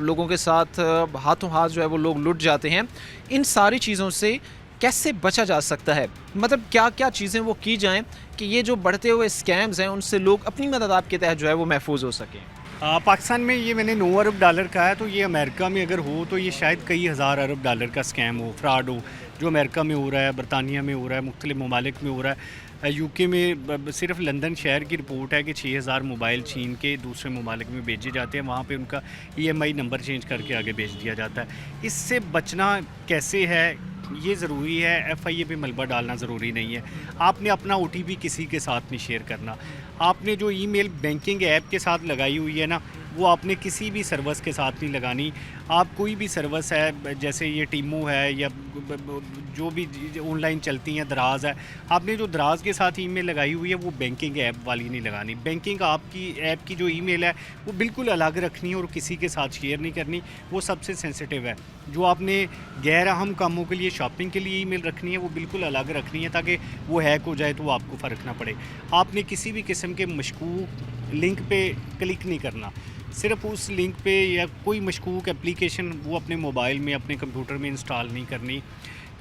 लोगों के साथ हाथों हाथ जो है वो लोग लुट जाते हैं, इन सारी चीज़ों से कैसे बचा जा सकता है? मतलब क्या क्या चीज़ें वो की जाएँ कि ये जो बढ़ते हुए स्कैम्स हैं उनसे लोग अपनी मदद आपके तहत जो है वो महफूज हो सकें? पाकिस्तान में ये मैंने 9 अरब डॉलर का है, तो ये अमेरिका में अगर हो तो ये शायद कई हज़ार अरब डॉलर का स्कैम हो, फ्रॉड हो, जो अमेरिका में हो रहा है, बरतानिया में हो रहा है, मुख्तलिफ ममालिक में हो रहा है। UK में सिर्फ लंदन शहर की रिपोर्ट है कि 6000 मोबाइल छीन के दूसरे ममालिक में भेजे जाते हैं, वहाँ पे उनका EMI नंबर चेंज करके आगे भेज दिया जाता है। इससे बचना कैसे है, ये ज़रूरी है। FIA पे मलबा डालना ज़रूरी नहीं है। आपने अपना OTP किसी के साथ नहीं शेयर करना। आपने जो ईमेल बैंकिंग ऐप के साथ लगाई हुई है ना, वो आपने किसी भी सर्विस के साथ नहीं लगानी। आप कोई भी सर्विस है, जैसे ये टीमो है या जो भी ऑनलाइन चलती हैं, दराज है, आपने जो दराज के साथ ईमेल लगाई हुई है वो बैंकिंग ऐप वाली नहीं लगानी। बैंकिंग आपकी ऐप की जो ईमेल है वो बिल्कुल अलग रखनी है और किसी के साथ शेयर नहीं करनी, वो सबसे सेंसिटिव है। जो आपने गैर अहम कामों के लिए, शॉपिंग के लिए ईमेल रखनी है वो बिल्कुल अलग रखनी है ताकि वो हैक हो जाए तो आपको फ़र्क ना पड़े। आपने किसी भी किस्म के मशकूक लिंक पे क्लिक नहीं करना, सिर्फ उस लिंक पे या कोई मशकूक एप्लीकेशन वो अपने मोबाइल में, अपने कंप्यूटर में इंस्टॉल नहीं करनी।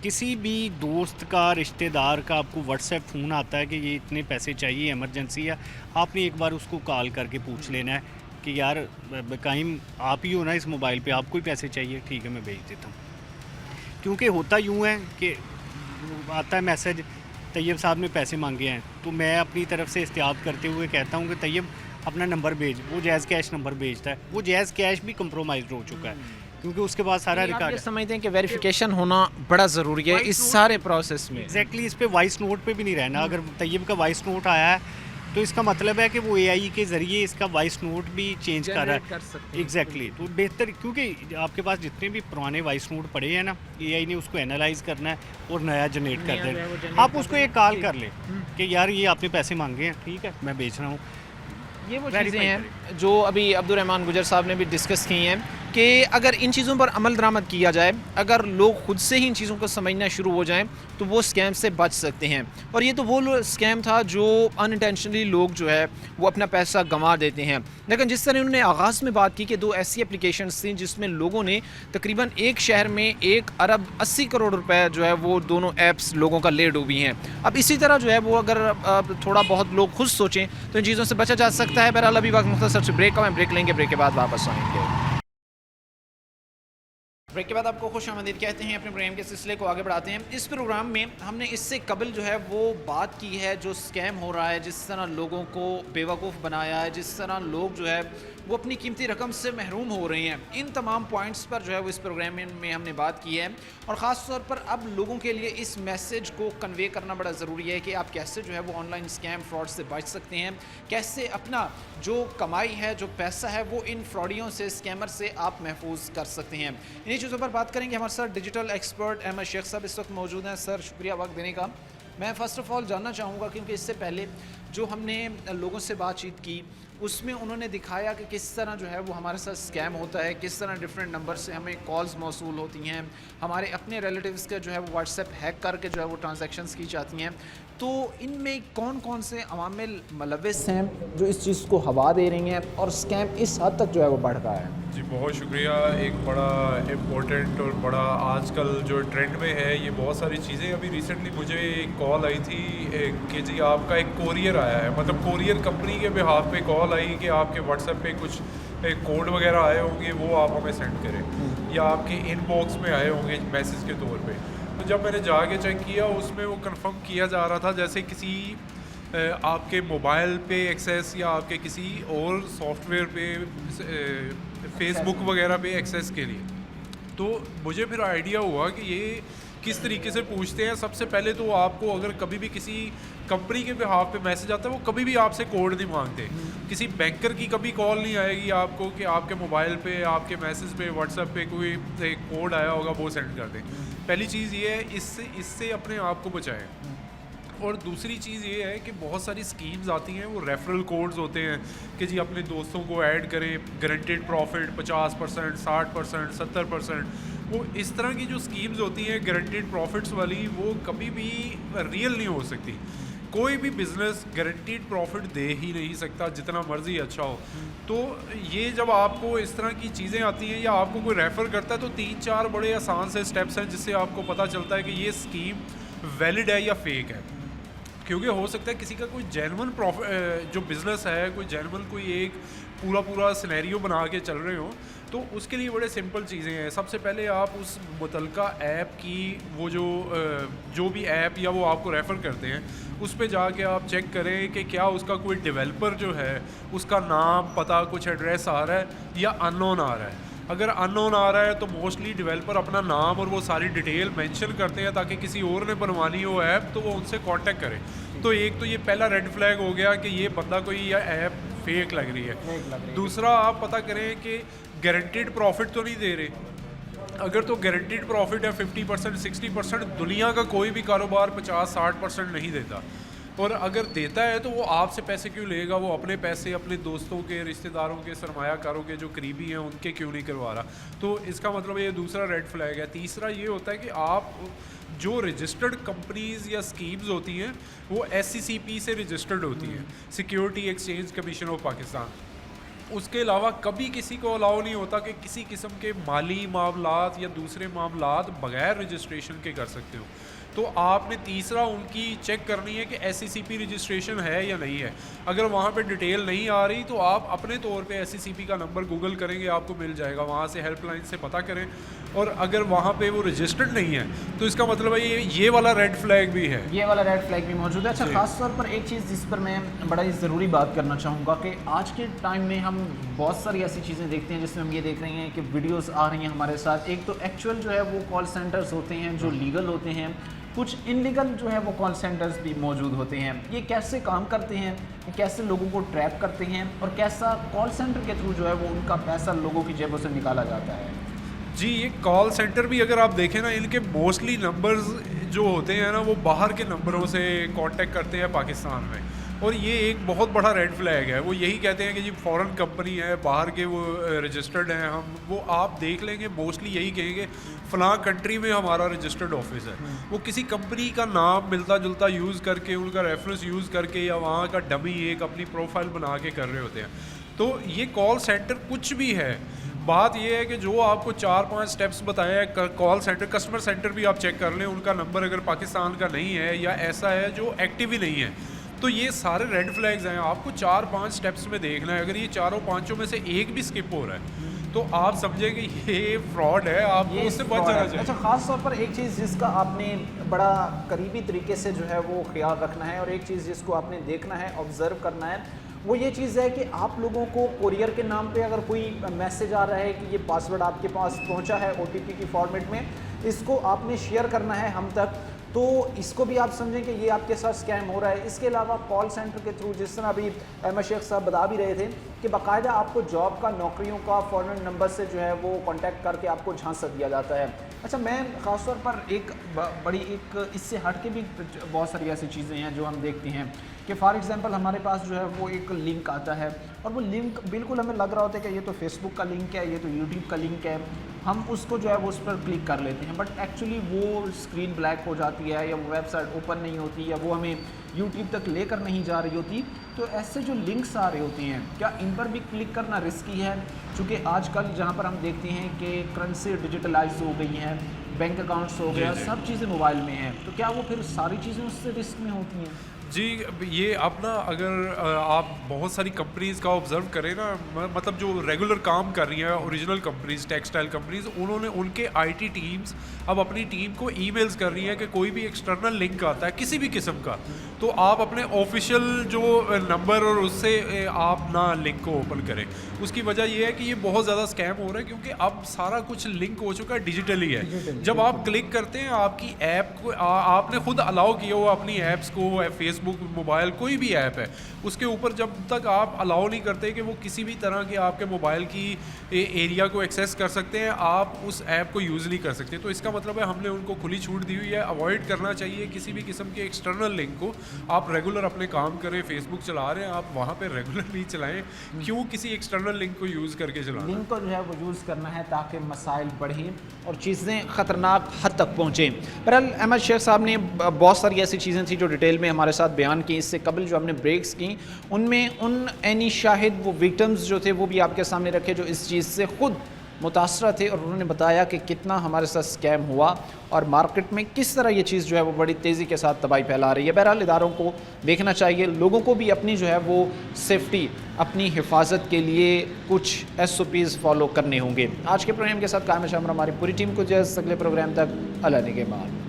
किसी भी दोस्त का, रिश्तेदार का आपको व्हाट्सएप फ़ोन आता है कि ये इतने पैसे चाहिए, इमरजेंसी है, आपने एक बार उसको कॉल करके पूछ लेना है कि यार काइम आप ही हो ना इस मोबाइल पे, आपको ही पैसे चाहिए, ठीक है मैं भेज देता हूँ। क्योंकि होता यूँ है कि आता है मैसेज, तैयब साहब ने पैसे मांगे हैं, तो मैं अपनी तरफ से एहतियात करते हुए कहता हूँ कि तैयब अपना नंबर भेज। वो जैज़ कैश नंबर भेजता है, वो जैज़ कैश भी कंप्रोमाइज़ हो चुका है क्योंकि उसके बाद सारा आप ये रिकॉर्ड समझते हैं कि वेरिफिकेशन होना बड़ा ज़रूरी है इस सारे प्रोसेस में। एग्जैक्टली इस पे वॉइस नोट पे भी नहीं रहना। अगर तैयब का वॉइस नोट आया है तो इसका मतलब है कि वो एआई के ज़रिए इसका वॉइस नोट भी चेंज कर रहा है। एग्जैक्टली तो बेहतर, क्योंकि आपके पास जितने भी पुराने वॉइस नोट पड़े हैं ना, एआई ने उसको एनालाइज करना है और नया जनरेट कर देना है। आप उसको एक कॉल कर लें कि यार ये आपने पैसे मांगे हैं, ठीक है मैं बेच रहा हूँ। ये वो चीज़ें हैं जो अभी अब्दुर्रहमान गुजर साहब ने भी डिस्कस की हैं कि अगर इन चीज़ों पर अमल दरामद किया जाए, अगर लोग खुद से ही इन चीज़ों को समझना शुरू हो जाएं तो वो स्कैम से बच सकते हैं। और ये तो वो स्कैम था जो अनइंटेंशनली लोग जो है वो अपना पैसा गंवा देते हैं। लेकिन जिस तरह उन्होंने आगाज़ में बात की कि 2 ऐसी एप्लीकेशंस थी जिसमें लोगों ने तकरीबन एक शहर में 1 अरब 80 करोड़ रुपए जो है वो दोनों ऐप्स लोगों का ले डूबी हैं। अब इसी तरह जो है वो अगर थोड़ा बहुत लोग खुद सोचें तो इन चीज़ों से बचा जा सकता है। बहरहाल अभी वक्त मुख्तसर से ब्रेक का, मैं ब्रेक लेंगे, ब्रेक के बाद वापस आएंगे। ब्रेक के बाद आपको खुश आमदीद कहते हैं। अपने प्रोग्राम के सिलसिले को आगे बढ़ाते हैं। इस प्रोग्राम में हमने इससे कबल जो है वो बात की है जो स्कैम हो रहा है, जिस तरह लोगों को बेवकूफ़ बनाया है, जिस तरह लोग जो है वो अपनी कीमती रकम से महरूम हो रहे हैं। इन तमाम पॉइंट्स पर जो है वो इस प्रोग्राम में हमने बात की है और ख़ास तौर पर अब लोगों के लिए इस मैसेज को कन्वे करना बड़ा ज़रूरी है कि आप कैसे जो है वो ऑनलाइन स्कैम फ्रॉड से बच सकते हैं, कैसे अपना जो कमाई है, जो पैसा है, वो इन फ्रॉडियों से, स्कैमर से आप महफूज कर सकते हैं। इन्हीं चीज़ों पर बात करेंगे। हमारे साथ डिजिटल एक्सपर्ट अहमद शेख साहब इस वक्त मौजूद हैं। सर शुक्रिया वक्त देने का। मैं फ़र्स्ट ऑफ़ ऑल जानना चाहूँगा क्योंकि इससे पहले जो हमने लोगों से बातचीत की उसमें उन्होंने दिखाया कि किस तरह जो है वो हमारे साथ स्कैम होता है, किस तरह डिफरेंट नंबर से हमें कॉल्स मौसूल होती हैं, हमारे अपने रिलेटिव्स के जो है वो व्हाट्सएप हैक करके जो है वो ट्रांजैक्शंस की जाती हैं। तो इनमें कौन कौन से अवामिल मुलव्विस हैं जो इस चीज़ को हवा दे रही हैं और स्कैम इस हद तक जो है वो बढ़ रहा है? जी बहुत शुक्रिया। एक बड़ा इम्पोर्टेंट और बड़ा आजकल जो ट्रेंड में है ये बहुत सारी चीज़ें। अभी रिसेंटली मुझे एक कॉल आई थी कि जी आपका एक कोरियर आया है, मतलब कोरियर कंपनी के बिहाफ पे कॉल आई कि आपके व्हाट्सएप पे कुछ कोड वगैरह आए होंगे, वो आप हमें सेंड करें, या आपके इनबॉक्स में आए होंगे मैसेज के तौर पे। तो जब मैंने जाके चेक किया उसमें वो कंफर्म किया जा रहा था जैसे किसी आपके मोबाइल पे एक्सेस या आपके किसी और सॉफ्टवेयर पे फेसबुक वगैरह पे एक्सेस के लिए। तो मुझे फिर आइडिया हुआ कि ये किस तरीके से पूछते हैं। सबसे पहले तो आपको अगर कभी भी किसी कंपनी के बिहाफ पे मैसेज आता है वो कभी भी आपसे कोड नहीं मांगते। किसी बैंकर की कभी कॉल नहीं आएगी आपको कि आपके मोबाइल पे, आपके मैसेज पे, व्हाट्सएप पे कोई एक कोड आया होगा वो सेंड कर दें। पहली चीज़ ये है, इससे अपने आप को बचाएं। और दूसरी चीज़ ये है कि बहुत सारी स्कीम्स आती हैं, वो रेफरल कोड्स होते हैं कि जी अपने दोस्तों को ऐड करें, गारंटेड प्रॉफिट 50%, 60%, 70%। वो इस तरह की जो स्कीम्स होती हैं गारंटेड प्रॉफिट्स वाली, वो कभी भी रियल नहीं हो सकती। कोई भी बिज़नेस गारंटीड प्रॉफिट दे ही नहीं सकता जितना मर्जी अच्छा हो। तो ये जब आपको इस तरह की चीज़ें आती हैं या आपको कोई रेफ़र करता है तो 3-4 बड़े आसान से स्टेप्स हैं जिससे आपको पता चलता है कि ये स्कीम वैलिड है या फेक है। क्योंकि हो सकता है किसी का कोई जेन्युइन जो बिज़नेस है, कोई जेन्युइन कोई एक पूरा सिनेरियो बना के चल रहे हो, तो उसके लिए बड़े सिंपल चीज़ें हैं। सबसे पहले आप उस मुतलका ऐप की वो जो भी ऐप या वो आपको रेफ़र करते हैं उस पे जाके आप चेक करें कि क्या उसका कोई डेवलपर जो है उसका नाम, पता, कुछ एड्रेस आ रहा है या अननोन आ रहा है। अगर अननोन आ रहा है तो मोस्टली डेवलपर अपना नाम और वो सारी डिटेल मेंशन करते हैं ताकि किसी और ने बनवानी हो ऐप तो वो उनसे कांटेक्ट करे। तो एक तो ये पहला रेड फ्लैग हो गया कि ये बंदा कोई या ऐप फेक लग रही है। दूसरा, आप पता करें कि गारंटीड प्रॉफिट तो नहीं दे रहे। अगर तो गारंटीड प्रॉफिट है 50% 60%, दुनिया का कोई भी कारोबार 50-60% नहीं देता। और अगर देता है तो वो आपसे पैसे क्यों लेगा, वो अपने पैसे अपने दोस्तों के, रिश्तेदारों के, सरमायाकारों के जो करीबी हैं उनके क्यों नहीं करवा रहा। तो इसका मतलब ये दूसरा रेड फ्लैग है। तीसरा ये होता है कि आप जो रजिस्टर्ड कंपनीज़ या स्कीम्स होती हैं वो SCCP से रजिस्टर्ड होती हैं, security exchange commission of Pakistan. उसके अलावा कभी किसी को अलाउ नहीं होता कि किसी किस्म के माली मामलात या दूसरे मामलात बगैर रजिस्ट्रेशन के कर सकते हो। तो आपने तीसरा उनकी चेक करनी है कि SCCP रजिस्ट्रेशन है या नहीं है। अगर वहाँ पे डिटेल नहीं आ रही तो आप अपने तौर पे SCCP का नंबर गूगल करेंगे, आपको मिल जाएगा, वहाँ से हेल्पलाइन से पता करें। और अगर वहाँ पे वो रजिस्टर्ड नहीं है तो इसका मतलब है ये वाला रेड फ्लैग भी है, ये वाला रेड फ्लैग भी मौजूद है। अच्छा, ख़ास तौर पर एक चीज़ जिस पर मैं बड़ा ही ज़रूरी बात करना चाहूँगा कि आज के टाइम में हम बहुत सारी ऐसी चीज़ें देखते हैं जिसमें हम ये देख रहे हैं कि वीडियोस आ रही हैं हमारे साथ। एक तो एक्चुअल जो है वो कॉल सेंटर्स होते हैं जो लीगल होते हैं, कुछ इनलीगल जो है वो कॉल सेंटर्स भी मौजूद होते हैं। ये कैसे काम करते हैं, ये कैसे लोगों को ट्रैप करते हैं और कैसा कॉल सेंटर के थ्रू जो है वो उनका पैसा लोगों की जेबों से निकाला जाता है? जी, ये कॉल सेंटर भी अगर आप देखें ना, इनके मोस्टली नंबर्स जो होते हैं ना वो बाहर के नंबरों से कांटेक्ट करते हैं पाकिस्तान में। और ये एक बहुत बड़ा रेड फ्लैग है। वो यही कहते हैं कि जी फॉरेन कंपनी है, बाहर के वो रजिस्टर्ड हैं हम, वो आप देख लेंगे मोस्टली यही कहेंगे फ़लाँ कंट्री में हमारा रजिस्टर्ड ऑफिस है। वो किसी कंपनी का नाम मिलता जुलता यूज़ करके, उनका रेफरेंस यूज़ करके या वहाँ का डमी एक अपनी प्रोफाइल बना के कर रहे होते हैं। तो ये कॉल सेंटर कुछ भी है, बात ये है कि जो आपको 4-5 स्टेप्स बताए हैं कॉल सेंटर, कस्टमर सेंटर भी आप चेक कर लें, उनका नंबर अगर पाकिस्तान का नहीं है या ऐसा है जो एक्टिव ही नहीं है, तो ये सारे रेड फ्लैग्स हैं। आपको 4-5 स्टेप्स में देखना है। अगर ये चारों पांचों में से एक भी स्किप हो रहा है तो आप समझें कि ये फ्रॉड है, आपको उससे बच जाना चाहिए। अच्छा, ख़ास तौर पर एक चीज़ जिसका आपने बड़ा करीबी तरीके से जो है वो ख्याल रखना है और एक चीज़ जिसको आपने देखना है, ऑब्ज़र्व करना है, वो ये चीज़ है कि आप लोगों को कोरियर के नाम पे अगर कोई मैसेज आ रहा है कि ये पासवर्ड आपके पास पहुंचा है OTP की फॉर्मेट में, इसको आपने शेयर करना है हम तक, तो इसको भी आप समझें कि ये आपके साथ स्कैम हो रहा है। इसके अलावा कॉल सेंटर के थ्रू, जिस तरह अभी अहमद शेख साहब बता भी रहे थे कि बाकायदा आपको जॉब का, नौकरियों का फ़ौरन नंबर से जो है वो कांटेक्ट करके आपको झांसा दिया जाता है। अच्छा, मैं ख़ास तौर पर एक बड़ी एक इससे हट के भी बहुत सारी ऐसी चीज़ें हैं जो हम देखते हैं कि फॉर एग्ज़ाम्पल हमारे पास जो है वो एक लिंक आता है और वो लिंक बिल्कुल हमें लग रहा होता है कि ये तो फेसबुक का लिंक है, ये तो यूट्यूब का लिंक है, हम उसको जो है वो उस पर क्लिक कर लेते हैं, बट एक्चुअली वो स्क्रीन ब्लैक हो जाती है या वो वेबसाइट ओपन नहीं होती या वो हमें यूट्यूब तक लेकर नहीं जा रही होती। तो ऐसे जो लिंक्स आ रहे होते हैं, क्या इन पर भी क्लिक करना रिस्की है? चूँकि आजकल जहाँ पर हम देखते हैं कि करेंसी डिजिटलाइज हो गई हैं, बैंक अकाउंट्स हो गया, सब चीज़ें मोबाइल में हैं, तो क्या वो फिर सारी चीज़ें उससे रिस्क में होती हैं? जी, ये अब ना अगर आप बहुत सारी कंपनीज़ का ऑब्ज़र्व करें ना, मतलब जो रेगुलर काम कर रही हैं ओरिजिनल कंपनीज़, टेक्सटाइल कंपनीज़, उन्होंने उनके IT टीम्स अब अपनी टीम को ईमेल्स कर रही हैं कि कोई भी एक्सटर्नल लिंक आता है किसी भी किस्म का, तो आप अपने ऑफिशियल जो नंबर और उससे आप ना लिंक को ओपन करें। उसकी वजह यह है कि ये बहुत ज़्यादा स्कैम हो रहा है क्योंकि अब सारा कुछ लिंक हो चुका है, डिजिटली है। जब आप क्लिक करते हैं आपकी ऐप को आपने खुद अलाउ किया हुआ अपनी ऐप्स को, फेसबुक, मोबाइल, कोई भी ऐप है उसके ऊपर जब तक आप अलाउ नहीं करते कि वो किसी भी तरह के आपके मोबाइल की एरिया को एक्सेस कर सकते हैं, आप उस ऐप को यूज़ नहीं कर सकते। तो इसका मतलब है हमने उनको खुली छूट दी हुई है। अवॉइड करना चाहिए किसी भी किस्म के एक्सटर्नल लिंक को। आप रेगुलर अपने काम करें, फेसबुक चला रहे हैं आप वहाँ पे रेगुलरली चलाएं, क्यों किसी एक्सटर्नल लिंक को यूज़ करके चलाएं। लिंक को जो है वो यूज़ करना है ताकि मसाइल बढ़ें और चीज़ें ख़तरनाक हद तक पहुँचें। बहरहाल अहमद शेख साहब ने बहुत सारी ऐसी चीज़ें थी जो डिटेल में हमारे साथ बयान की। इससे कबल जो हमने ब्रेक्स की उनमें उन ऐनी शाहिद वो विक्टिम्स जो थे वो भी आपके सामने रखे जो इस चीज़ से ख़ुद मुतासरा थे और उन्होंने बताया कि कितना हमारे साथ स्कैम हुआ और मार्केट में किस तरह ये चीज़ जो है वो बड़ी तेज़ी के साथ तबाही फैला रही है। बहरहाल इदारों को देखना चाहिए, लोगों को भी अपनी जो है वो सेफ्टी, अपनी हिफाजत के लिए कुछ SOPs फॉलो करने होंगे। आज के प्रोग्राम के साथ कायम शामिल हमारी पूरी टीम को जो है अगले प्रोग्राम तक अल्लाह निगहबान।